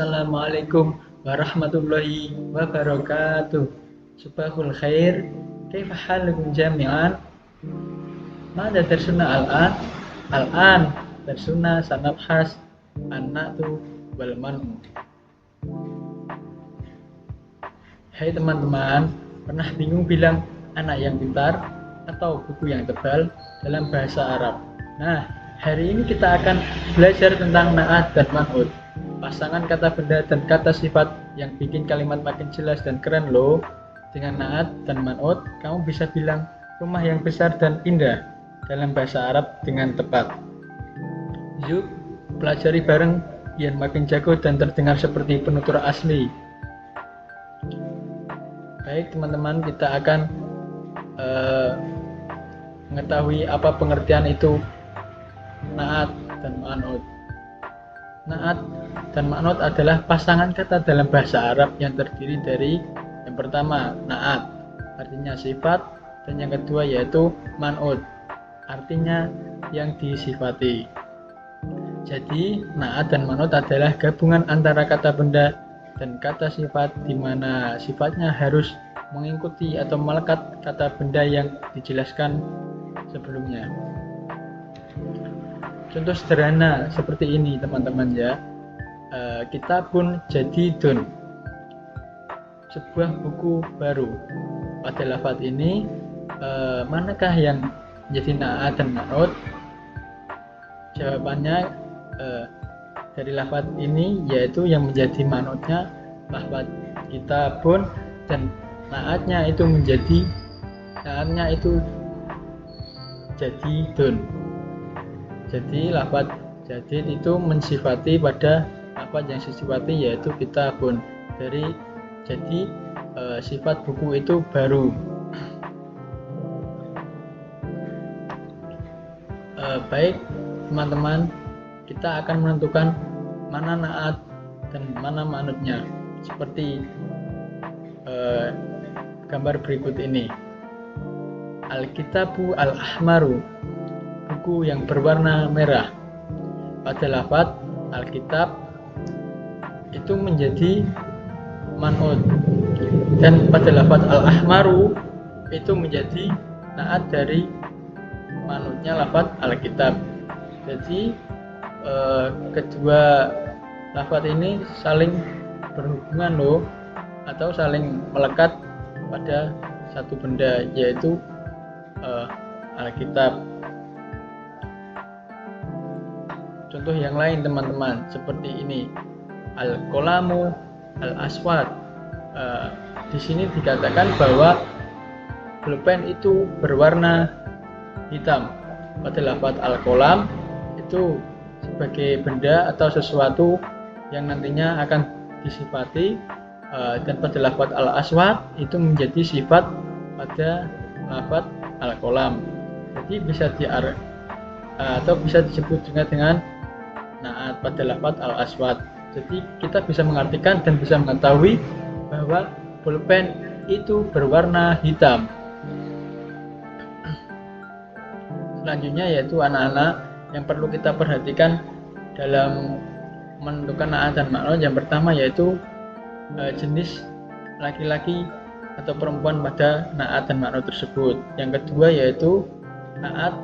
Assalamualaikum warahmatullahi wabarakatuh. Subahul khair. Kaifa halukum jami'an? Mada tersuna al-an? Al-an tersuna sanabhas an-na'tu wal man'u. Hai teman-teman, pernah bingung bilang anak yang pintar atau buku yang tebal dalam bahasa Arab? Nah, hari ini kita akan belajar tentang na'at dan man'ut, pasangan kata benda dan kata sifat yang bikin kalimat makin jelas dan keren loh. Dengan na'at dan man'ut, kamu bisa bilang rumah yang besar dan indah dalam bahasa Arab dengan tepat. Yuk, pelajari bareng biar makin jago dan terdengar seperti penutur asli. Baik teman-teman, kita akan mengetahui apa pengertian itu na'at dan man'ut. Na'at dan man'ut adalah pasangan kata dalam bahasa Arab yang terdiri dari yang pertama na'at, artinya sifat, dan yang kedua yaitu man'ut, artinya yang disifati. Jadi na'at dan man'ut adalah gabungan antara kata benda dan kata sifat, di mana sifatnya harus mengikuti atau melekat kata benda yang dijelaskan sebelumnya. Contoh sederhana seperti ini teman-teman ya. Kitabun jadidun, sebuah buku baru. Pada lafaz ini manakah yang menjadi na'at dan man'ut? Jawabannya dari lafaz ini yaitu yang menjadi man'utnya lafaz kitabun, dan na'atnya itu jadidun. Jadi lafaz jadid itu mensifati pada lafaz yang disifati yaitu kitabun. Jadi sifat buku itu baru. Baik teman-teman, kita akan menentukan mana na'at dan mana man'utnya seperti gambar berikut ini. Al-kitabu al-ahmaru, buku yang berwarna merah. Pada lafaz Alkitab itu menjadi man'ut, dan pada lafaz al-ahmaru itu menjadi na'at dari man'utnya lafaz Alkitab. Jadi kedua lafaz ini saling berhubungan loh, atau saling melekat pada satu benda yaitu Alkitab. Contoh yang lain teman-teman seperti ini, al-qalamu al-aswad. Di sini dikatakan bahwa pulpen itu berwarna hitam. Pada lafaz al-qalam itu sebagai benda atau sesuatu yang nantinya akan disifati, dan pada lafaz al-aswad itu menjadi sifat pada lafaz al-qalam. Jadi bisa disebut juga dengan na'at pada lafaz al-aswad. Jadi kita bisa mengartikan dan bisa mengetahui bahwa pulpen itu berwarna hitam. Selanjutnya yaitu anak-anak yang perlu kita perhatikan dalam menentukan na'at dan man'ut. Yang pertama yaitu jenis laki-laki atau perempuan pada na'at dan man'ut tersebut. Yang kedua yaitu na'at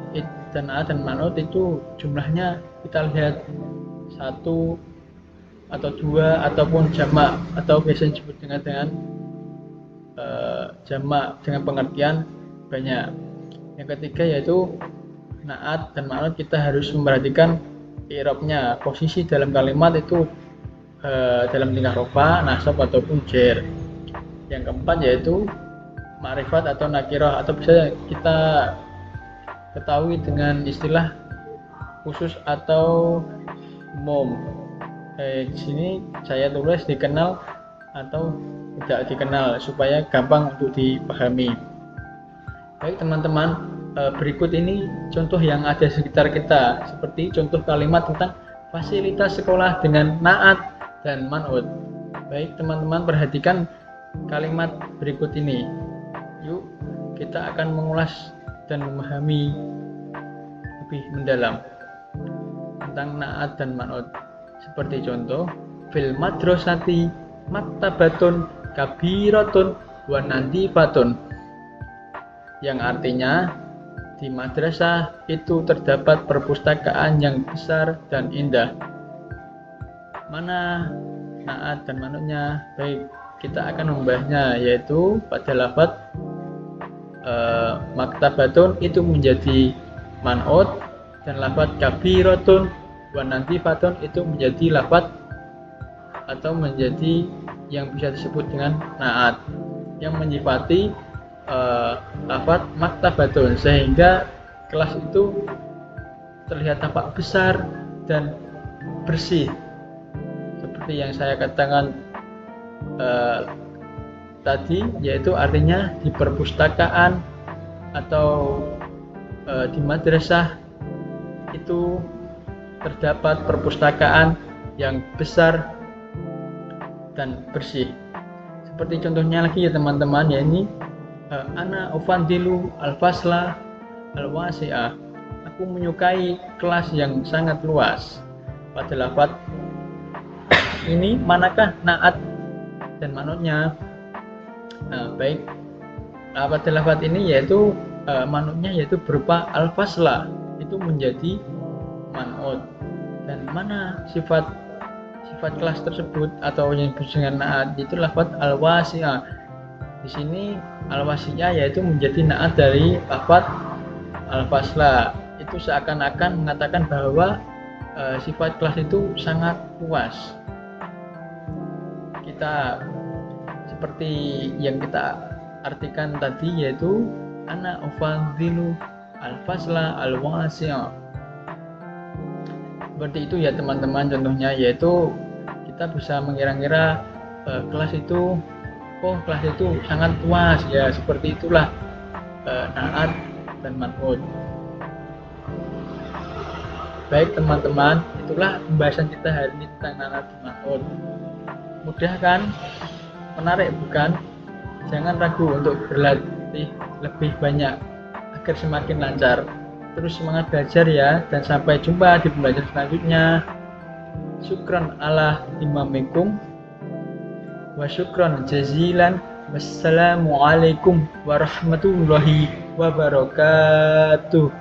dan man'ut itu jumlahnya kita lihat satu atau dua ataupun jamak, atau biasa disebut dengan jamak dengan pengertian banyak. Yang ketiga yaitu na'at dan man'ut kita harus memperhatikan i'rabnya, posisi dalam kalimat itu dalam tingkah rofa, nasab ataupun jer. Yang keempat yaitu ma'rifat atau nakirah, atau bisa kita ketahui dengan istilah khusus atau umum. Di sini saya tulis dikenal atau tidak dikenal supaya gampang untuk dipahami. Baik teman-teman, berikut ini contoh yang ada di sekitar kita, seperti contoh kalimat tentang fasilitas sekolah dengan na'at dan man'ut. Baik teman-teman, perhatikan kalimat berikut ini. Yuk kita akan mengulas dan memahami lebih mendalam tentang na'at dan man'ut. Seperti contoh, fil madrasati maktabatun kabiratun wa nadifatun, yang artinya di madrasah itu terdapat perpustakaan yang besar dan indah. Mana naat dan manutnya? Baik, kita akan membahasnya, yaitu pada lafaz maktabatun itu menjadi man'ut, dan lafaz kabiratun wa nadifatun itu menjadi lafaz atau menjadi yang bisa disebut dengan naat yang menyifati lafaz maktabatun, sehingga kelas itu terlihat tampak besar dan bersih, seperti yang saya katakan tadi, yaitu artinya di perpustakaan atau di madrasah itu terdapat perpustakaan yang besar dan bersih. Seperti contohnya lagi ya teman-teman, ya ini ana ufandilu al-fasla al-wasi'ah, aku menyukai kelas yang sangat luas. Pada lafaz ini manakah naat dan manutnya? Baik, pada lafaz ini yaitu manutnya yaitu berupa al-fasla, itu menjadi man'ut. Dan mana sifat kelas tersebut atau yang disebut dengan naat itu lafaz al-wasi'ah. Di sini al-wasi'ah yaitu menjadi naat dari lafaz al-fasla. Itu seakan-akan mengatakan bahwa sifat kelas itu sangat luas. Kita seperti yang kita artikan tadi, yaitu ana ufandilu al-fasla al-wasi'ah. Seperti itu ya teman-teman contohnya, yaitu kita bisa mengira-ngira kelas itu sangat luas ya, seperti itulah naat dan man'ut. Baik teman-teman, itulah pembahasan kita hari ini tentang naat dan man'ut. Mudah kan? Menarik bukan? Jangan ragu untuk berlatih lebih banyak agar semakin lancar. Terus semangat belajar ya, dan sampai jumpa di pembelajaran selanjutnya. Syukran ala imamikum wa syukran jazilan. Wassalamualaikum warahmatullahi wabarakatuh.